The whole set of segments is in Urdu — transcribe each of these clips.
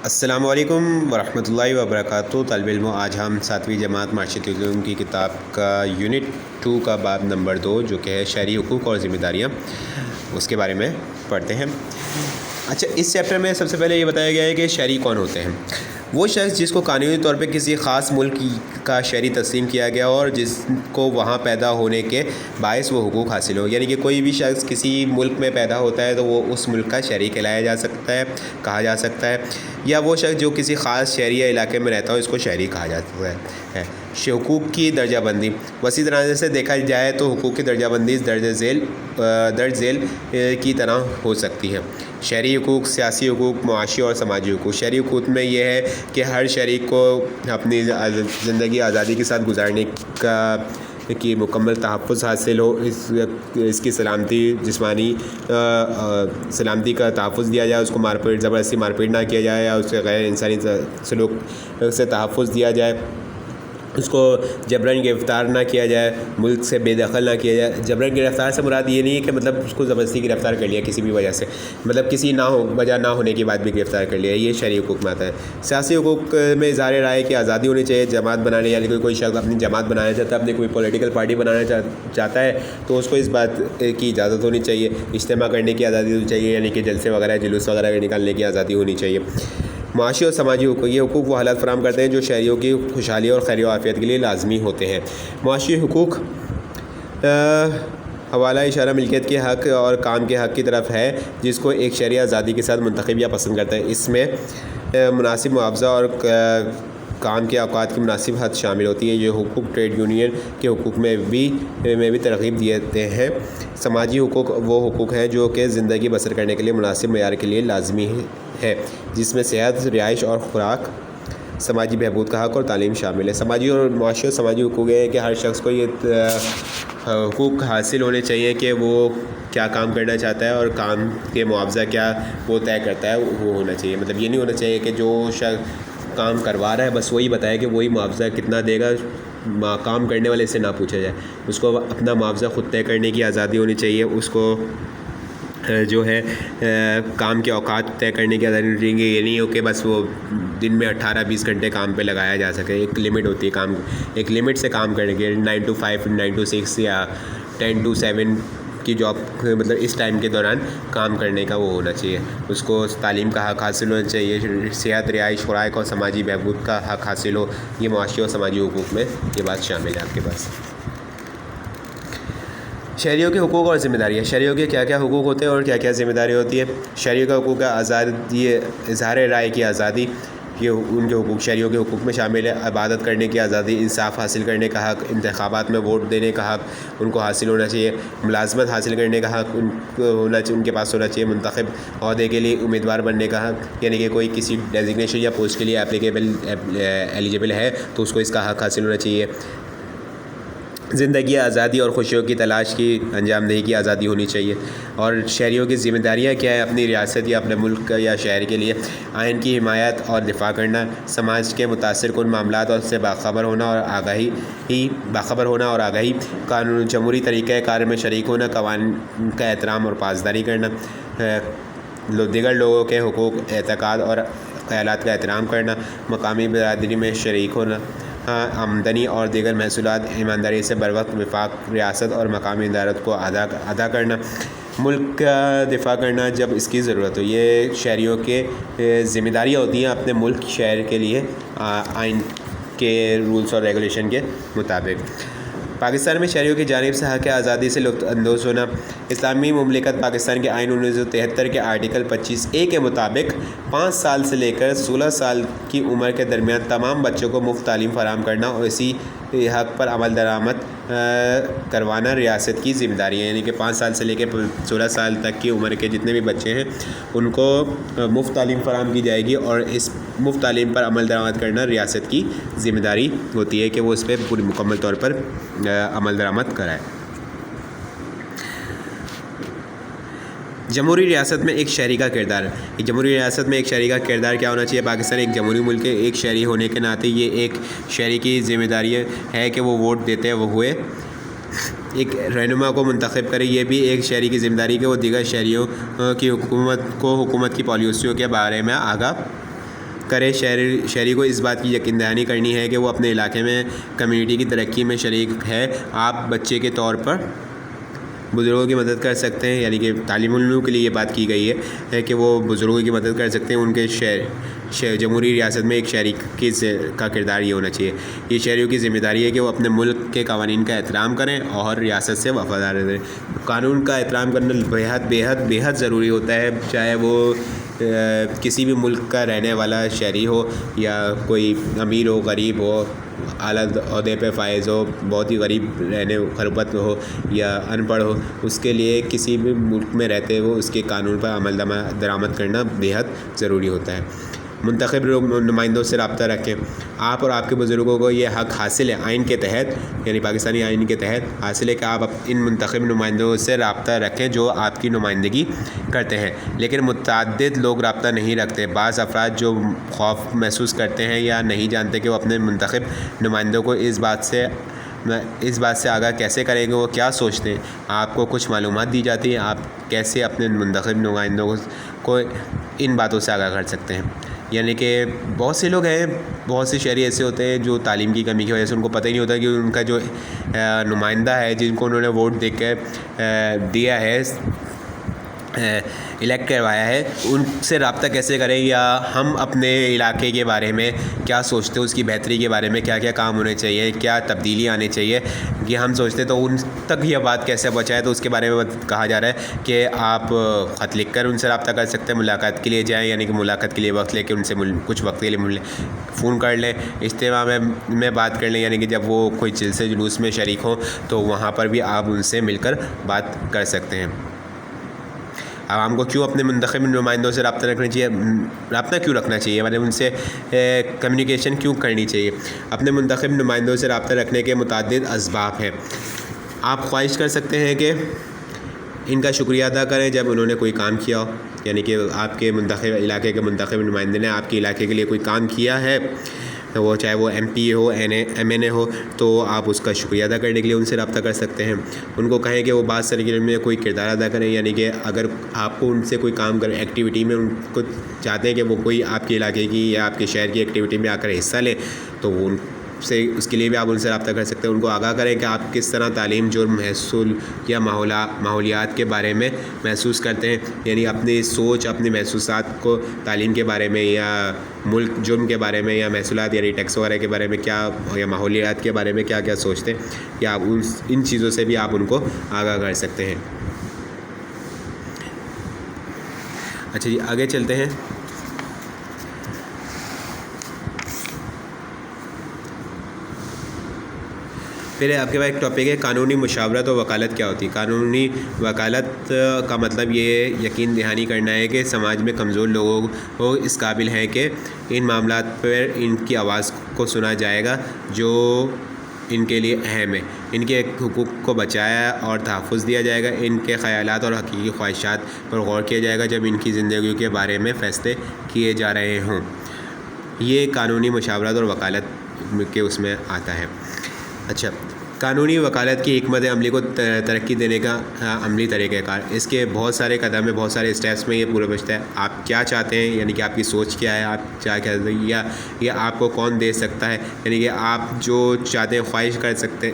السلام علیکم ورحمۃ اللہ وبرکاتہ۔ طالب علموں، آج ہم 7ویں جماعت معاشرتی علوم کی کتاب کا یونٹ 2 کا باب نمبر 2 جو کہ ہے شہری حقوق اور ذمہ داریاں، اس کے بارے میں پڑھتے ہیں۔ اچھا، اس چیپٹر میں سب سے پہلے یہ بتایا گیا ہے کہ شہری کون ہوتے ہیں۔ وہ شخص جس کو قانونی طور پہ کسی خاص ملک کا شہری تسلیم کیا گیا اور جس کو وہاں پیدا ہونے کے باعث وہ حقوق حاصل ہو، یعنی کہ کوئی بھی شخص کسی ملک میں پیدا ہوتا ہے تو وہ اس ملک کا شہری کہا جا سکتا ہے، یا وہ شخص جو کسی خاص شہری یا علاقے میں رہتا ہو اس کو شہری کہا جاتا ہے۔ حقوق کی درجہ بندی وسیع طرح سے دیکھا جائے تو حقوق کی درجہ بندی درج ذیل کی طرح ہو سکتی ہے۔ شہری حقوق، سیاسی حقوق، معاشی اور سماجی حقوق۔ شہری حقوق میں یہ ہے کہ ہر شہری کو اپنی زندگی آزادی کے ساتھ گزارنے کی مکمل تحفظ حاصل ہو، اس کی سلامتی، جسمانی سلامتی کا تحفظ دیا جائے، اس کو زبردستی مار پیٹ نہ کیا جائے یا اس کے غیر انسانی سلوک سے تحفظ دیا جائے، اس کو جبراً گرفتار نہ کیا جائے، ملک سے بے دخل نہ کیا جائے۔ جبراً گرفتار سے مراد یہ نہیں ہے کہ مطلب اس کو زبردستی گرفتار کر لیا کسی بھی وجہ سے، مطلب کسی وجہ نہ ہونے کے بعد بھی گرفتار کر لیا، یہ شہری حقوق میں آتا ہے۔ سیاسی حقوق میں اظہار رائے کی آزادی ہونی چاہیے، جماعت بنانے، یعنی کوئی شخص اپنی جماعت بنانا چاہتا ہے، اپنی کوئی پولیٹیکل پارٹی بنانا چاہتا ہے تو اس کو اس بات کی اجازت ہونی چاہیے۔ اجتماع کرنے کی آزادی ہونی چاہیے، یعنی کہ جلسے وغیرہ، جلوس وغیرہ نکالنے کی آزادی ہونی چاہیے۔ معاشی اور سماجی حقوق، یہ حقوق وہ حالات فراہم کرتے ہیں جو شہریوں کی خوشحالی اور خیر و عافیت کے لیے لازمی ہوتے ہیں۔ معاشی حقوق حوالہ اشارہ ملکیت کے حق اور کام کے حق کی طرف ہے جس کو ایک شہری آزادی کے ساتھ منتخب یا پسند کرتا ہے۔ اس میں مناسب معاوضہ اور کام کے اوقات کی مناسب حد شامل ہوتی ہے۔ یہ حقوق ٹریڈ یونین کے حقوق میں بھی ترغیب دیتے ہیں۔ سماجی حقوق وہ حقوق ہیں جو کہ زندگی بسر کرنے کے لیے مناسب معیار کے لیے لازمی ہے، جس میں صحت، رہائش اور خوراک، سماجی بہبود کا حق اور تعلیم شامل ہے۔ سماجی اور معاشی اور سماجی حقوق یہ ہے کہ ہر شخص کو یہ حقوق حاصل ہونے چاہیے کہ وہ کیا کام کرنا چاہتا ہے اور کام کے معاوضہ کیا وہ طے کرتا ہے، وہ ہونا چاہیے۔ مطلب یہ نہیں ہونا چاہیے کہ جو شخص کام کروا رہا ہے بس وہی بتائے کہ وہی معاوضہ کتنا دے گا، کام کرنے والے سے نہ پوچھا جائے۔ اس کو اپنا معاوضہ خود طے کرنے کی آزادی ہونی چاہیے، اس کو جو ہے کام کے اوقات طے کرنے کی آزادی ہونی چاہیے۔ یہ نہیں ہو کہ بس وہ دن میں 18-20 گھنٹے کام پہ لگایا جا سکے۔ ایک لمٹ ہوتی ہے کام، ایک لمٹ سے کام کرنے کی، 9 to 5، 9 to 6 یا 10 to 7 کی جاب، مطلب اس ٹائم کے دوران کام کرنے کا وہ ہونا چاہیے۔ اس کو تعلیم کا حق حاصل ہونا چاہیے، صحت، رہائش، خوراک اور سماجی بہبود کا حق حاصل ہو۔ یہ معاشی اور سماجی حقوق میں یہ بات شامل ہے آپ کے پاس۔ شہریوں کے حقوق اور ذمہ داریاں۔ شہریوں کے کیا کیا حقوق ہوتے ہیں اور کیا کیا ذمہ داری ہوتی ہے۔ شہریوں کا حقوق آزادی، اظہار رائے کی آزادی، یہ ان کے حقوق شہریوں کے حقوق میں شامل ہے۔ عبادت کرنے کی آزادی، انصاف حاصل کرنے کا حق، انتخابات میں ووٹ دینے کا حق ان کو حاصل ہونا چاہیے، ملازمت حاصل کرنے کا حق ان کے پاس ہونا چاہیے، منتخب عہدے کے لیے امیدوار بننے کا حق، یعنی کہ کوئی کسی ڈیزگنیشن یا پوسٹ کے لیے ایلیجیبل ہے تو اس کو اس کا حق حاصل ہونا چاہیے۔ زندگی، آزادی اور خوشیوں کی تلاش کی انجام دہی کی آزادی ہونی چاہیے۔ اور شہریوں کی ذمہ داریاں کیا ہے؟ اپنی ریاست یا اپنے ملک یا شہر کے لیے آئین کی حمایت اور دفاع کرنا، سماج کے متاثر کن معاملات اور سے باخبر ہونا اور آگاہی، قانون جمہوری طریقہ کار میں شریک ہونا، قوانین کا احترام اور پاسداری کرنا، دیگر لوگوں کے حقوق، اعتقاد اور خیالات کا احترام کرنا، مقامی برادری میں شریک ہونا، آمدنی اور دیگر محصولات ایمانداری سے بروقت وفاق، ریاست اور مقامی ادارت کو ادا کرنا، ملک کا دفاع کرنا جب اس کی ضرورت ہو۔ یہ شہریوں کے ذمہ داریاں ہوتی ہیں اپنے ملک، شہر کے لیے آئین کے رولز اور ریگولیشن کے مطابق۔ پاکستان میں شہریوں کی جانب سے حق آزادی سے لطف اندوز ہونا۔ اسلامی مملکت پاکستان کے آئین 1973 کے آرٹیکل 25A کے مطابق 5 سال سے لے کر 16 سال کی عمر کے درمیان تمام بچوں کو مفت تعلیم فراہم کرنا اور اسی حق پر عمل درآمد کروانا ریاست کی ذمہ داری ہے، یعنی کہ 5 سال سے لے کے 16 سال تک کی عمر کے جتنے بھی بچے ہیں ان کو مفت تعلیم فراہم کی جائے گی، اور اس مفت تعلیم پر عمل درآمد کرنا ریاست کی ذمہ داری ہوتی ہے کہ وہ اس پہ پوری مکمل طور پر عمل درآمد کرائے۔ جمہوری ریاست میں ایک شہری کا کردار۔ جمہوری ریاست میں ایک شہری کا کردار کیا ہونا چاہیے؟ پاکستان ایک جمہوری ملک ہے، ایک شہری ہونے کے ناطے یہ ایک شہری کی ذمہ داری ہے کہ وہ ووٹ دیتے ہوئے ایک رہنما کو منتخب کرے۔ یہ بھی ایک شہری کی ذمہ داری کہ وہ دیگر شہریوں کی حکومت کی پالیسیوں کے بارے میں آگاہ کرے. شہری کو اس بات کی یقین دہانی کرنی ہے کہ وہ اپنے علاقے میں کمیونٹی کی ترقی میں شریک ہے. آپ بچے کے طور پر بزرگوں کی مدد کر سکتے ہیں, یعنی کہ تعلیم علوم کے لیے یہ بات کی گئی ہے کہ وہ بزرگوں کی مدد کر سکتے ہیں. ان کے جمہوری ریاست میں ایک شہری کا کردار یہ ہونا چاہیے. یہ شہریوں کی ذمہ داری ہے کہ وہ اپنے ملک کے قوانین کا احترام کریں اور ریاست سے وفادار رہیں. قانون کا احترام کرنا بےحد بےحد بےحد ضروری ہوتا ہے, چاہے وہ کسی بھی ملک کا رہنے والا شہری ہو یا کوئی امیر ہو, غریب ہو, اعلیٰ عہدے پہ فائز ہو, بہت ہی غریب غربت ہو یا ان پڑھ ہو. اس کے لیے کسی بھی ملک میں رہتے ہوئے اس کے قانون پر عمل درآمد کرنا بےحد ضروری ہوتا ہے. منتخب نمائندوں سے رابطہ رکھیں. آپ اور آپ کے بزرگوں کو یہ حق حاصل ہے آئین کے تحت, یعنی پاکستانی آئین کے تحت حاصل ہے کہ آپ ان منتخب نمائندوں سے رابطہ رکھیں جو آپ کی نمائندگی کرتے ہیں. لیکن متعدد لوگ رابطہ نہیں رکھتے. بعض افراد جو خوف محسوس کرتے ہیں یا نہیں جانتے کہ وہ اپنے منتخب نمائندوں کو اس بات سے آگاہ کیسے کریں گے, وہ کیا سوچتے ہیں. آپ کو کچھ معلومات دی جاتی ہیں, آپ کیسے اپنے منتخب نمائندوں کو ان باتوں سے آگاہ کر سکتے ہیں. یعنی کہ بہت سے لوگ ہیں, بہت سے شہری ایسے ہوتے ہیں جو تعلیم کی کمی کی وجہ سے ان کو پتہ ہی نہیں ہوتا کہ ان کا جو نمائندہ ہے جن کو انہوں نے ووٹ دے کے دیا ہے, الیکٹ کروایا ہے, ان سے رابطہ کیسے کریں, یا ہم اپنے علاقے کے بارے میں کیا سوچتے ہیں, اس کی بہتری کے بارے میں کیا کیا کام ہونے چاہیے, کیا تبدیلی آنی چاہیے, یہ ہم سوچتے تو ان تک یہ بات کیسے پہنچائے. تو اس کے بارے میں کہا جا رہا ہے کہ آپ خط لکھ کر ان سے رابطہ کر سکتے ہیں, ملاقات کے لیے جائیں, یعنی کہ ملاقات کے لیے وقت لے کے ان سے کچھ وقت کے لیے فون کر لیں, اجتماع میں بات کر لیں, یعنی کہ جب وہ کوئی جلسے جلوس میں شریک ہوں تو وہاں پر بھی آپ ان سے مل کر بات کر سکتے ہیں. عوام کو کیوں اپنے منتخب نمائندوں سے رابطہ کیوں رکھنا چاہیے, مطلب ان سے کمیونیکیشن کیوں کرنی چاہیے. اپنے منتخب نمائندوں سے رابطہ رکھنے کے متعدد اسباب ہیں. آپ خواہش کر سکتے ہیں کہ ان کا شکریہ ادا کریں جب انہوں نے کوئی کام کیا ہو, یعنی کہ آپ کے علاقے کے منتخب نمائندے نے آپ کے علاقے کے لیے کوئی کام کیا ہے, وہ چاہے وہ ایم پی ہو, ایم این اے ہو, تو آپ اس کا شکریہ ادا کرنے کے لیے ان سے رابطہ کر سکتے ہیں. ان کو کہیں کہ وہ بعض سرگرمی میں کوئی کردار ادا کریں, یعنی کہ اگر آپ کو ان سے کوئی کام کریں, ایکٹیویٹی میں ان کو چاہتے ہیں کہ وہ کوئی آپ کے علاقے کی یا آپ کے شہر کی ایکٹیویٹی میں آ کر حصہ لیں, تو وہ اس کے لیے بھی آپ ان سے رابطہ کر سکتے ہیں. ان کو آگاہ کریں کہ آپ کس طرح تعلیم, جرم, محصول یا ماحولیات کے بارے میں محسوس کرتے ہیں, یعنی اپنی سوچ, اپنے محسوسات کو تعلیم کے بارے میں یا ملک جرم کے بارے میں یا محصولات یعنی ٹیکس وغیرہ کے بارے میں کیا, یا ماحولیات کے بارے میں کیا کیا سوچتے ہیں, یا آپ ان چیزوں سے بھی آپ ان کو آگاہ کر سکتے ہیں. اچھا جی, آگے چلتے ہیں. پھر آپ کے پاس ایک ٹاپک ہے قانونی مشاورت اور وکالت کیا ہوتی ہے. قانونی وکالت کا مطلب یہ یقین دہانی کرنا ہے کہ سماج میں کمزور لوگوں کو اس قابل ہیں کہ ان معاملات پر ان کی آواز کو سنا جائے گا جو ان کے لیے اہم ہے. ان کے حقوق کو بچایا اور تحفظ دیا جائے گا. ان کے خیالات اور حقیقی خواہشات پر غور کیا جائے گا جب ان کی زندگیوں کے بارے میں فیصلے کیے جا رہے ہوں. یہ قانونی مشاورت اور وکالت کے اس میں آتا ہے. اچھا, قانونی وکالت کی حکمت عملی کو ترقی دینے کا عملی طریقہ کار. اس کے بہت سارے قدم ہیں, بہت سارے اسٹیپس میں یہ پورا بچتا ہے. آپ کیا چاہتے ہیں, یعنی کہ آپ کی سوچ کیا ہے, آپ کیا چاہتے ہیں, یا آپ کو کون دے سکتا ہے, یعنی کہ آپ جو چاہتے ہیں, خواہش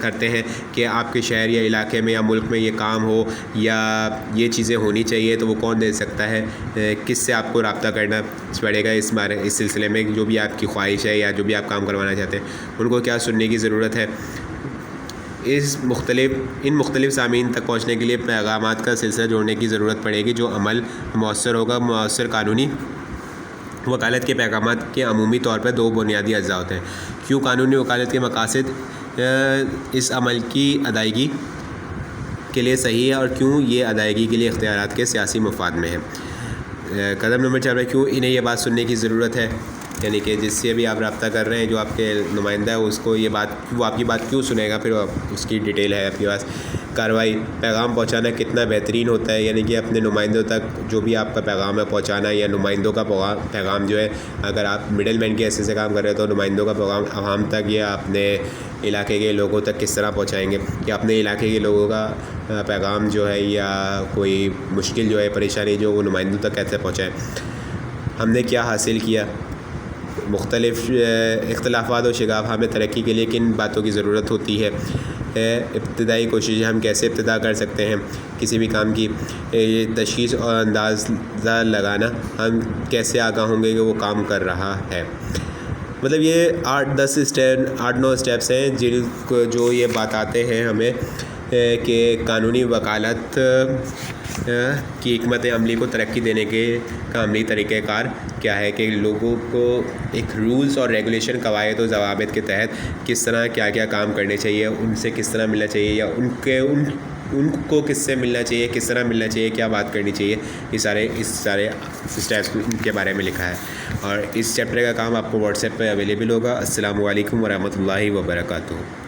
کرتے ہیں کہ آپ کے شہر یا علاقے میں یا ملک میں یہ کام ہو یا یہ چیزیں ہونی چاہیے, تو وہ کون دے سکتا ہے, کس سے آپ کو رابطہ کرنا پڑے گا اس سلسلے میں, جو بھی آپ کی خواہش ہے یا جو بھی آپ کام کروانا چاہتے ہیں, ان کو کیا سننے کی ضرورت ہے. ان مختلف سامعین تک پہنچنے کے لیے پیغامات کا سلسلہ جوڑنے کی ضرورت پڑے گی جو عمل مؤثر ہوگا. مؤثر قانونی وکالت کے پیغامات کے عمومی طور پر 2 بنیادی اجزاء ہوتے ہیں. کیوں قانونی وکالت کے مقاصد اس عمل کی ادائیگی کے لیے صحیح ہے اور کیوں یہ ادائیگی کے لیے اختیارات کے سیاسی مفاد میں ہے. قدم نمبر 4 کیوں انہیں یہ بات سننے کی ضرورت ہے, یعنی کہ جس سے بھی آپ رابطہ کر رہے ہیں, جو آپ کے نمائندہ ہے, اس کو یہ بات, وہ آپ کی بات کیوں سنے گا, پھر اس کی ڈیٹیل ہے آپ کے پاس. کارروائی, پیغام پہنچانا کتنا بہترین ہوتا ہے, یعنی کہ اپنے نمائندوں تک جو بھی آپ کا پیغام ہے پہنچانا, یا نمائندوں کا پیغام جو ہے, اگر آپ مڈل مین کے حیثیت سے کام کر رہے ہیں تو نمائندوں کا پیغام عوام تک یا اپنے علاقے کے لوگوں تک کس طرح پہنچائیں گے, یا اپنے علاقے کے لوگوں کا پیغام جو ہے یا کوئی مشکل جو ہے, پریشانی جو, وہ نمائندوں تک کیسے پہنچائیں. ہم نے کیا حاصل کیا, مختلف اختلافات و شگاف میں ترقی کے لیے کن باتوں کی ضرورت ہوتی ہے، ابتدائی کوششیں ہم کیسے ابتدا کر سکتے ہیں کسی بھی کام کی، تشخیص اور اندازہ لگانا، ہم کیسے آگاہ ہوں گے کہ وہ کام کر رہا ہے۔ مطلب یہ 8-9 اسٹیپس ہیں جن کو جو یہ بتاتے ہیں ہمیں کہ قانونی وکالت کی حکمت عملی کو ترقی دینے کے کا عملی طریقہ کار کیا ہے، کہ لوگوں کو ایک رولز اور ریگولیشن، قواعد و ضوابط کے تحت کس طرح کیا کیا کام کرنے چاہیے، ان سے کس طرح ملنا چاہیے، یا ان کو کس سے ملنا چاہیے، کس طرح ملنا چاہیے، کیا بات کرنی چاہیے، اس سارے اسٹیپس کے بارے میں لکھا ہے۔ اور اس چیپٹر کا کام آپ کو واٹس ایپ پہ اویلیبل ہوگا۔ السلام علیکم ورحمۃ اللہ وبرکاتہ۔